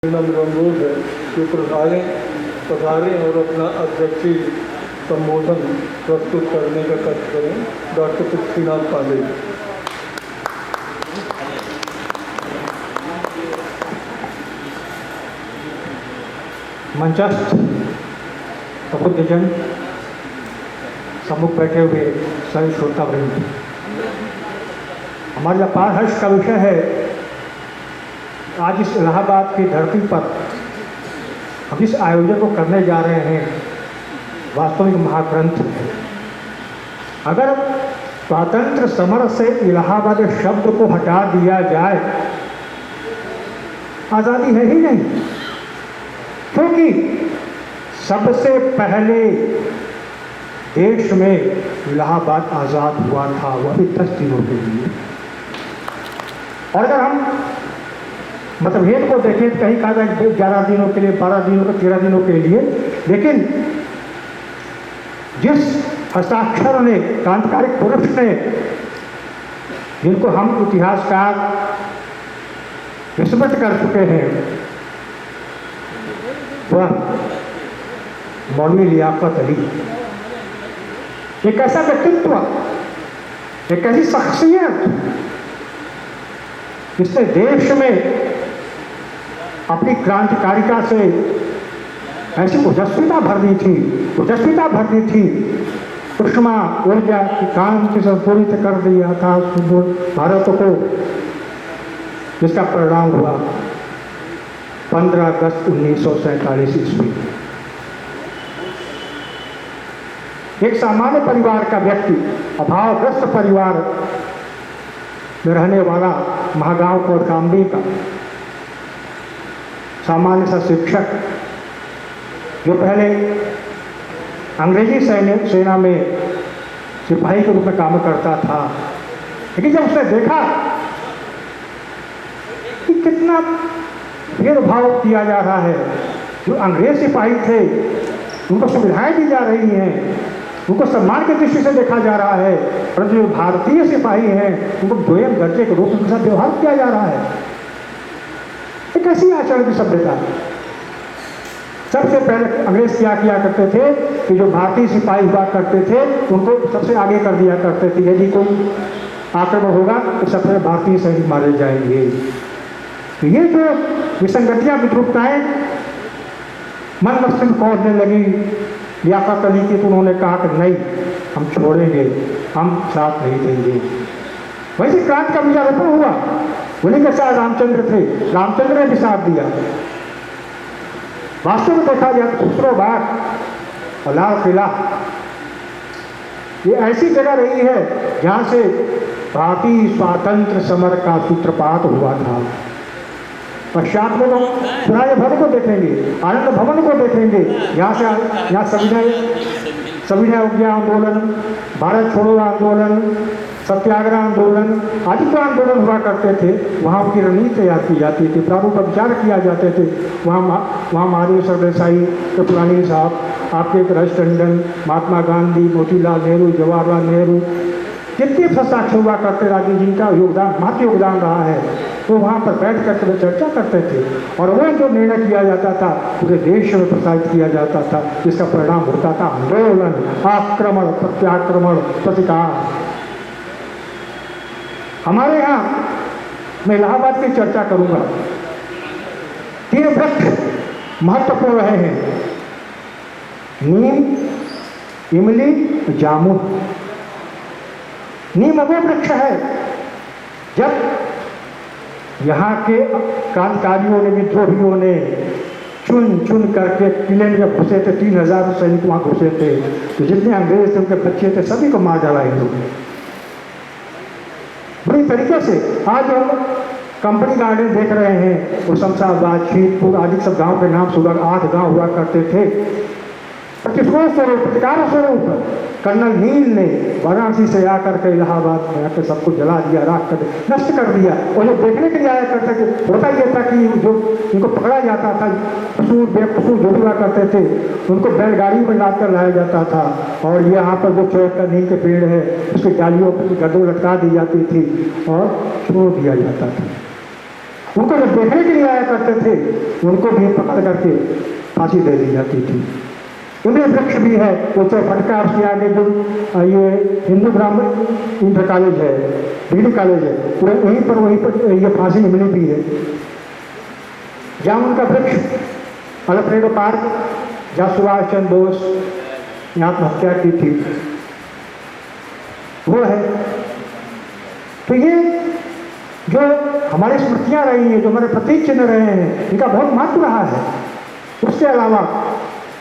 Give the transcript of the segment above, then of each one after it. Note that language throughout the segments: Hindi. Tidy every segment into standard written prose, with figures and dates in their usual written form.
अनुरोध है कि पधारें और अपना अध्यक्षीय संबोधन प्रस्तुत करने का कष्ट करें। डॉक्टर पृथ्वीनाथ पांडे। मंचस्थ प्रबुद्धजन, सम्मुख बैठे हुए सभी श्रोतावृंद, हमारे अपार हर्ष का विषय है आज इस इलाहाबाद की धरती पर हम जिस आयोजन को करने जा रहे हैं वास्तविक महाग्रंथ है। अगर स्वातंत्र समर से इलाहाबाद शब्द को हटा दिया जाए आज़ादी है ही नहीं, क्योंकि सबसे पहले देश में इलाहाबाद आज़ाद हुआ था, वह भी 10 दिनों के लिए। और अगर हम मतभेद को देखें तो कहीं कहा जाए 11 दिनों के लिए, 12 दिनों के, 13 दिनों के लिए, लेकिन जिस हस्ताक्षर ने, क्रांतिकारी पुरुष ने, जिनको हम इतिहासकार विस्मृत कर चुके हैं, वह मौलवी लियाकत अली, एक ऐसा व्यक्तित्व, एक ऐसी शख्सियत जिसने देश में अपनी क्रांतिकारिता से ऐसी ओजस्विता भरनी थी, उष्मा ऊर्जा की कांति से पूरित कर दिया था भारत को, जिसका परिणाम हुआ 15 अगस्त 1947 ईस्वी। एक सामान्य परिवार का व्यक्ति, अभावग्रस्त परिवार में रहने वाला, महागांव कौरकाम्बी का सामान्य सा शिक्षक, जो पहले अंग्रेजी सेना में सिपाही के रूप में काम करता था, लेकिन जब उसने देखा कि कितना भेदभाव किया जा रहा है, जो अंग्रेज सिपाही थे उनको सुविधाएं दी जा रही हैं, उनको सम्मान की दृष्टि से देखा जा रहा है, और जो भारतीय सिपाही हैं उनको दोयम दर्जे के रूप में उनके साथ व्यवहार किया जा रहा है। एक ऐसी आचरण की सभ्यता। सबसे पहले अंग्रेज क्या किया करते थे कि जो भारतीय सिपाही हुआ करते थे उनको सबसे आगे कर दिया करते थे, यदि कोई आक्रमण होगा तो सबसे भारतीय सैनिक मारे जाएंगे। तो ये जो विसंगतियां, विद्रुपताएं मन मस्तिष्क पहुंचने लगी लियाकत अली की, तो उन्होंने कहा कि नहीं, हम छोड़ेंगे, हम साथ नहीं देंगे। वैसे क्रांति का बीजारोपण हुआ, उन्हीं के साथ रामचंद्र थे, रामचंद्र ने भी साथ दिया। वास्तव में देखा जाए तो खुसरोबाग और लाल किला ये ऐसी जगह रही है जहाँ से भारतीय स्वातंत्र समर का सूत्रपात हुआ था। पश्चात में लोग पुराने भवन को देखेंगे, आनंद भवन को देखेंगे, यहाँ सविनय अवज्ञा आंदोलन, भारत छोड़ो आंदोलन, सत्याग्रह आंदोलन आदि जो आंदोलन हुआ करते थे, वहाँ उनकी रणनीति तैयार की जाती थी, प्रारूप विचार किया जाते थे। वहाँ महादेव सरदेसाई के पुरानी साहब, आपके रज टंडन, महात्मा गांधी, मोतीलाल नेहरू, जवाहरलाल नेहरू, जितने हस्ताक्षर हुआ करते, राजीव जी का योगदान, महत्व योगदान रहा है, तो वहाँ पर बैठ करके चर्चा करते थे, और वह जो निर्णय किया जाता था पूरे देश में प्रसारित किया जाता था, जिसका परिणाम होता था आंदोलन, आक्रमण, प्रत्याक्रमण, प्रतिकार। हमारे यहाँ मैं इलाहाबाद की चर्चा करूंगा। 3 वृक्ष महत्वपूर्ण रहे हैं, नीम, इमली, जामुन। नीम वो वृक्ष है जब यहाँ के क्रांतिकारियों ने, विद्रोहियों ने चुन चुन करके किले में जब घुसे थे, 3000 सैनिक वहाँ घुसे थे, तो जितने अंग्रेज थे, उनके बच्चे थे, सभी को मार डाला इन लोगों ने बुरी तरीके से। आज हम कंपनी गार्डन देख रहे हैं, वो शमशाबाद, शीतपुर आदि सब गांव के नाम सुबह 8 गांव हुआ करते थे। प्रतिशोध स्वरूप, प्रतिकार स्वरूप कर्नल नील ने वाराणसी से आकर के इलाहाबाद में आकर सबको जला दिया, राख कर नष्ट कर दिया। और लोग देखने के लिए आया करते थे। होता ये था कि जो इनको पकड़ा जाता था, बेकसूर जो हुआ करते थे, उनको बैलगाड़ी में लाकर लाया जाता था, और यहाँ पर जो चौक का नीम के पेड़ है उसकी डालियों पर गड्ढों लटका दी जाती थी और छोड़ दिया जाता था। उनको जब देखने के लिए आया करते थे उनको भी पकड़ करके फांसी दे दी जाती थी। इंद्र वृक्ष भी है, वो चौपट का उसके आगे जो ये हिंदू ब्राह्मण इंटर कॉलेज है, डिग्री कॉलेज है, पूरे वहीं पर ये फांसी मिली भी है। जामुन का वृक्ष अल्फ्रेडो पार्क, जहाँ सुभाष चंद्र बोस ने आत्महत्या की थी, वो है। तो ये जो हमारी स्मृतियाँ रही हैं, जो हमारे प्रतीक चिन्ह रहे हैं, इनका बहुत महत्व रहा है। उसके अलावा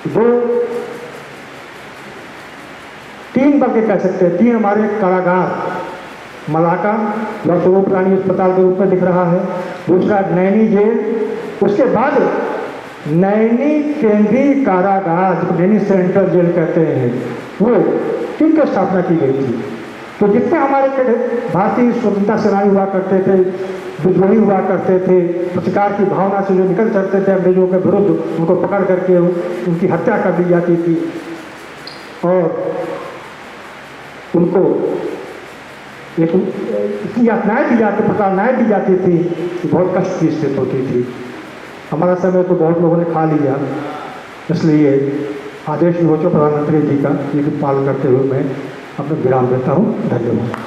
जो 3 वर्ग कह सकते हैं, 3 हमारे कारागार, मलाका जो स्वरूप प्राणी अस्पताल के रूप में दिख रहा है, दूसरा नैनी जेल, उसके बाद नैनी केंद्रीय कारागार जिसको नैनी सेंट्रल जेल कहते हैं, वो किनकी स्थापना की गई थी। तो जितने हमारे भारतीय स्वतंत्रता सेनानी हुआ करते थे, विद्रोही हुआ करते थे, प्रतिकार की भावना से जो निकल सकते थे अंग्रेजों के विरुद्ध, उनको पकड़ करके उनकी हत्या कर दी जाती थी और उनको एक इतनी यातनाएँ दी जाती, प्रताड़नाएँ दी जाती थी कि बहुत कष्ट की स्थिति होती थी। हमारा समय तो बहुत लोगों ने खा लिया, इसलिए आदेश भी हो चुका प्रधानमंत्री जी का, ये पालन करते हुए मैं अपना विराम देता हूँ। धन्यवाद।